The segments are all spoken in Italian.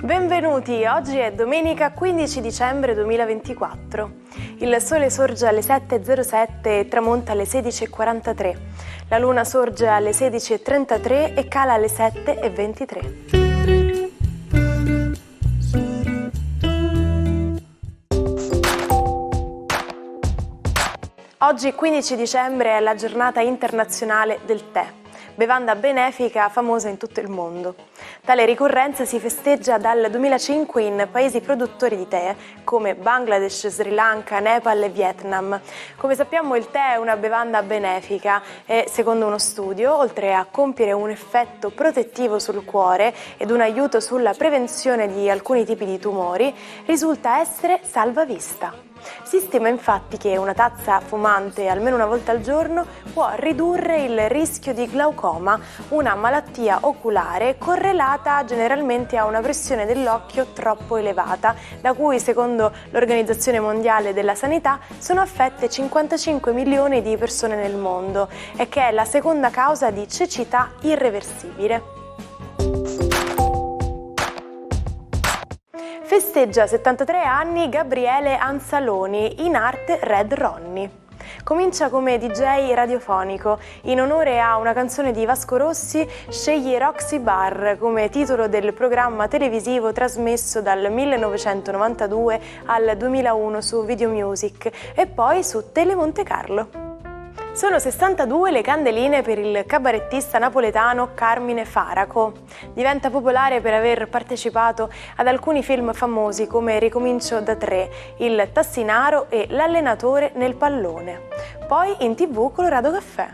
Benvenuti, oggi è domenica 15 dicembre 2024. Il sole sorge alle 7.07 e tramonta alle 16.43. La luna sorge alle 16.33 e cala alle 7.23. Oggi 15 dicembre è la giornata internazionale del tè, bevanda benefica famosa in tutto il mondo. Tale ricorrenza si festeggia dal 2005 in paesi produttori di tè come Bangladesh, Sri Lanka, Nepal e Vietnam. Come sappiamo il tè è una bevanda benefica e secondo uno studio, oltre a compiere un effetto protettivo sul cuore ed un aiuto sulla prevenzione di alcuni tipi di tumori, risulta essere salvavista. Si stima infatti che una tazza fumante almeno una volta al giorno può ridurre il rischio di glaucoma, una malattia oculare correlata generalmente a una pressione dell'occhio troppo elevata, da cui secondo l'Organizzazione Mondiale della Sanità sono affette 55 milioni di persone nel mondo e che è la seconda causa di cecità irreversibile. Festeggia 73 anni Gabriele Anzaloni, in arte Red Ronnie. Comincia come DJ radiofonico. In onore a una canzone di Vasco Rossi, sceglie Roxy Bar come titolo del programma televisivo trasmesso dal 1992 al 2001 su Video Music e poi su Tele Monte Carlo. Sono 62 le candeline per il cabarettista napoletano Carmine Faraco. Diventa popolare per aver partecipato ad alcuni film famosi come Ricomincio da 3, Il Tassinaro e L'allenatore nel pallone. Poi in TV Colorado Caffè.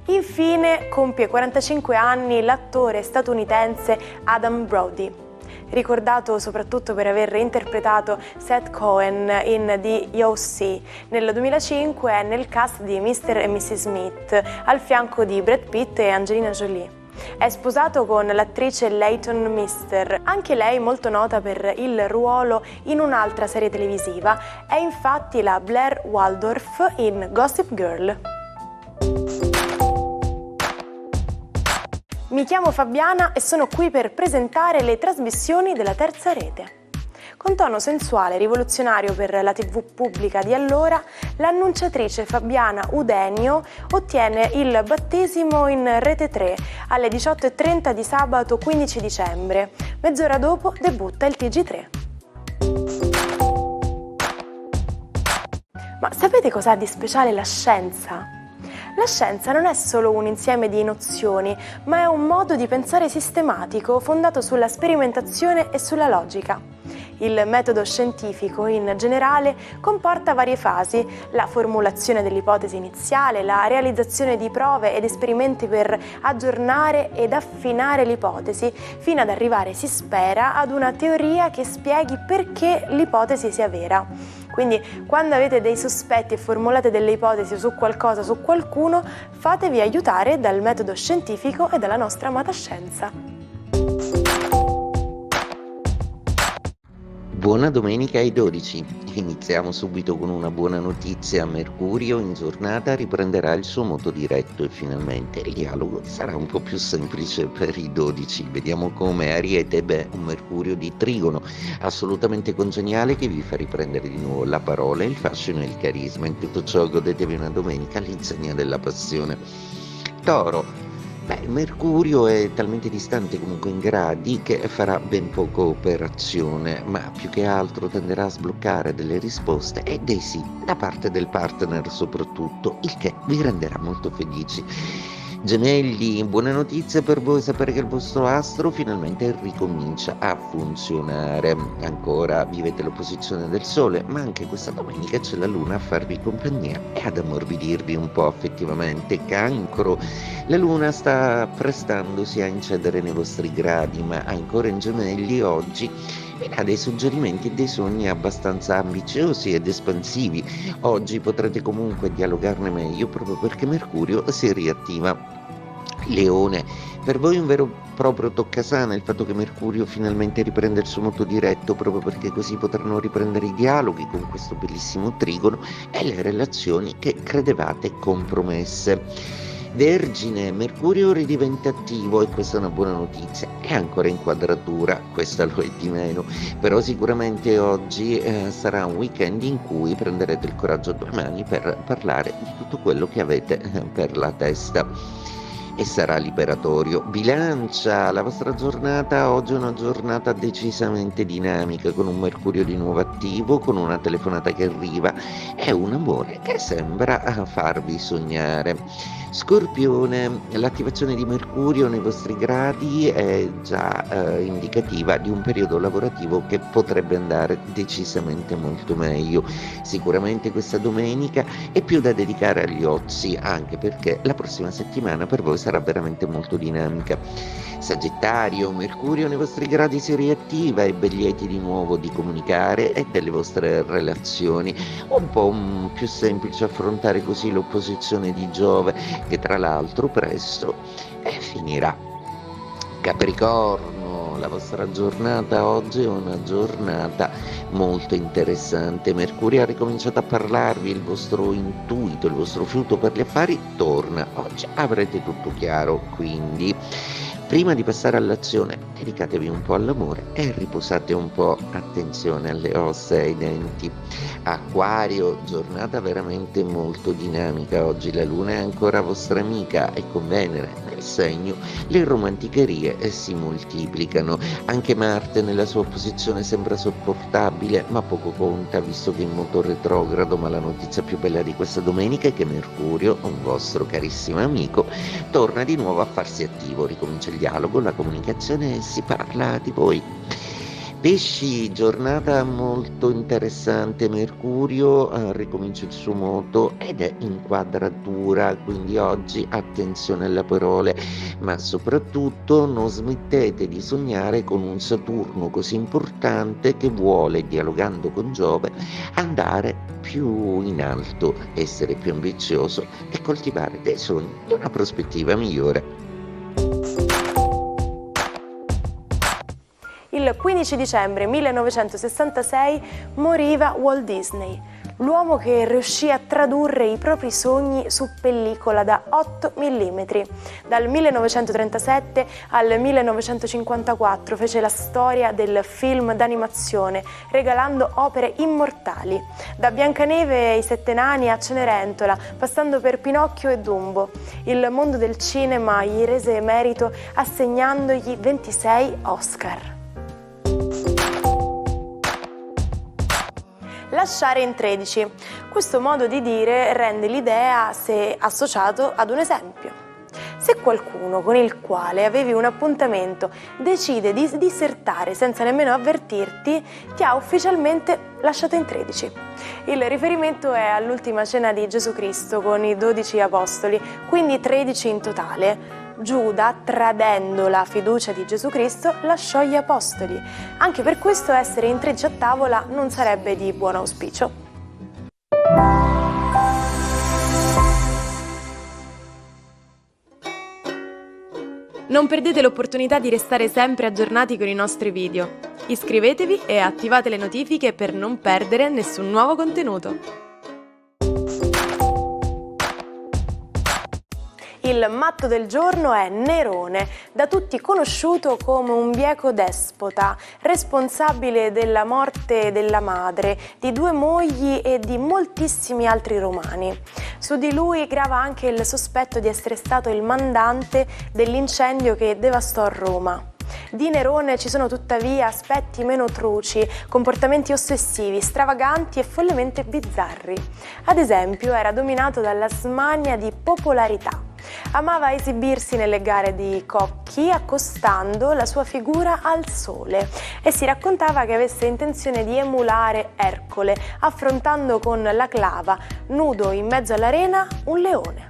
Infine compie 45 anni l'attore statunitense Adam Brody. Ricordato soprattutto per aver interpretato Seth Cohen in The O.C. Nel 2005 è nel cast di Mr. e Mrs. Smith, al fianco di Brad Pitt e Angelina Jolie. È sposato con l'attrice Leighton Meester, anche lei molto nota per il ruolo in un'altra serie televisiva, è infatti la Blair Waldorf in Gossip Girl. Mi chiamo Fabiana e sono qui per presentare le trasmissioni della Terza Rete. Con tono sensuale e rivoluzionario per la TV pubblica di allora, l'annunciatrice Fabiana Udenio ottiene il battesimo in Rete 3 alle 18.30 di sabato 15 dicembre. Mezz'ora dopo debutta il TG3. Ma sapete cos'ha di speciale la scienza? La scienza non è solo un insieme di nozioni, ma è un modo di pensare sistematico fondato sulla sperimentazione e sulla logica. Il metodo scientifico, in generale, comporta varie fasi: la formulazione dell'ipotesi iniziale, la realizzazione di prove ed esperimenti per aggiornare ed affinare l'ipotesi, fino ad arrivare, si spera, ad una teoria che spieghi perché l'ipotesi sia vera. Quindi, quando avete dei sospetti e formulate delle ipotesi su qualcosa, su qualcuno, fatevi aiutare dal metodo scientifico e dalla nostra amata scienza. Buona domenica ai 12. Iniziamo subito con una buona notizia. Mercurio in giornata riprenderà il suo moto diretto e finalmente il dialogo sarà un po' più semplice per i 12. Vediamo come Ariete, un Mercurio di Trigono, assolutamente congeniale, che vi fa riprendere di nuovo la parola, il fascino e il carisma. In tutto ciò godetevi una domenica all'insegna della passione. Toro. Mercurio è talmente distante comunque in gradi che farà ben poca operazione, ma più che altro tenderà a sbloccare delle risposte e dei sì da parte del partner soprattutto, il che vi renderà molto felici. Gemelli, buone notizie per voi, sapere che il vostro astro finalmente ricomincia a funzionare. Ancora vivete l'opposizione del Sole, ma anche questa domenica c'è la Luna a farvi compagnia e ad ammorbidirvi un po' affettivamente. Cancro, la Luna sta prestandosi a incedere nei vostri gradi, ma ancora in Gemelli oggi vi dà dei suggerimenti e dei sogni abbastanza ambiziosi ed espansivi. Oggi potrete comunque dialogarne meglio proprio perché Mercurio si riattiva. Leone, per voi è un vero e proprio toccasana il fatto che Mercurio finalmente riprenda il suo moto diretto, proprio perché così potranno riprendere i dialoghi con questo bellissimo trigono e le relazioni che credevate compromesse. Vergine, Mercurio ridiventa attivo e questa è una buona notizia, è ancora in quadratura, questa lo è di meno, però sicuramente oggi sarà un weekend in cui prenderete il coraggio a due mani per parlare di tutto quello che avete per la testa e sarà liberatorio. Bilancia, la vostra giornata oggi è una giornata decisamente dinamica, con un Mercurio di nuovo attivo, con una telefonata che arriva e un amore che sembra farvi sognare. Scorpione, l'attivazione di Mercurio nei vostri gradi è già indicativa di un periodo lavorativo che potrebbe andare decisamente molto meglio. Sicuramente questa domenica è più da dedicare agli ozi, anche perché la prossima settimana per voi sarà veramente molto dinamica. Sagittario, Mercurio nei vostri gradi si riattiva e ben lieti di nuovo di comunicare e delle vostre relazioni. Un po' più semplice affrontare così l'opposizione di Giove, che tra l'altro presto finirà. Capricorno, la vostra giornata oggi è una giornata molto interessante. Mercurio ha ricominciato a parlarvi, il vostro intuito, il vostro fiuto per gli affari torna. Oggi avrete tutto chiaro, quindi prima di passare all'azione dedicatevi un po' all'amore e riposate un po'. Attenzione alle ossa e ai denti. Acquario, giornata veramente molto dinamica oggi, la luna è ancora vostra amica e con Venere nel segno le romanticherie si moltiplicano. Anche Marte nella sua posizione sembra sopportabile, ma poco conta visto che è in moto retrogrado. Ma la notizia più bella di questa domenica è che Mercurio, un vostro carissimo amico, torna di nuovo a farsi attivo, ricomincia il dialogo, la comunicazione e si parla di voi. Pesci, giornata molto interessante, Mercurio ricomincia il suo moto ed è in quadratura, quindi oggi attenzione alle parole, ma soprattutto non smettete di sognare con un Saturno così importante che vuole, dialogando con Giove, andare più in alto, essere più ambizioso e coltivare dei sogni di una prospettiva migliore. Il 15 dicembre 1966 moriva Walt Disney, l'uomo che riuscì a tradurre i propri sogni su pellicola da 8 mm. Dal 1937 al 1954 fece la storia del film d'animazione, regalando opere immortali, da Biancaneve e i Sette Nani a Cenerentola, passando per Pinocchio e Dumbo. Il mondo del cinema gli rese merito assegnandogli 26 Oscar. Lasciare in 13. Questo modo di dire rende l'idea se associato ad un esempio. Se qualcuno con il quale avevi un appuntamento decide di dissertare senza nemmeno avvertirti, ti ha ufficialmente lasciato in 13. Il riferimento è all'ultima cena di Gesù Cristo con i 12 apostoli, quindi 13 in totale. Giuda, tradendo la fiducia di Gesù Cristo, lasciò gli apostoli. Anche per questo essere in 13 a tavola non sarebbe di buon auspicio. Non perdete l'opportunità di restare sempre aggiornati con i nostri video. Iscrivetevi e attivate le notifiche per non perdere nessun nuovo contenuto. Il matto del giorno è Nerone, da tutti conosciuto come un bieco despota, responsabile della morte della madre, di 2 mogli e di moltissimi altri romani. Su di lui grava anche il sospetto di essere stato il mandante dell'incendio che devastò Roma. Di Nerone ci sono tuttavia aspetti meno truci, comportamenti ossessivi, stravaganti e follemente bizzarri. Ad esempio, era dominato dalla smania di popolarità. Amava esibirsi nelle gare di cocchi accostando la sua figura al sole e si raccontava che avesse intenzione di emulare Ercole, affrontando con la clava, nudo in mezzo all'arena, un leone.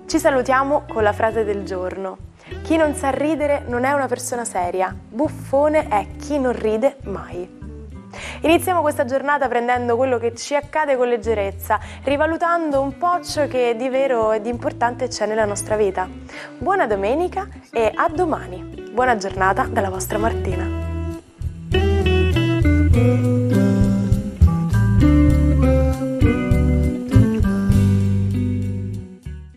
Ci salutiamo con la frase del giorno. Chi non sa ridere non è una persona seria, buffone è chi non ride mai. Iniziamo questa giornata prendendo quello che ci accade con leggerezza, rivalutando un po' ciò che di vero e di importante c'è nella nostra vita. Buona domenica e a domani. Buona giornata dalla vostra Martina.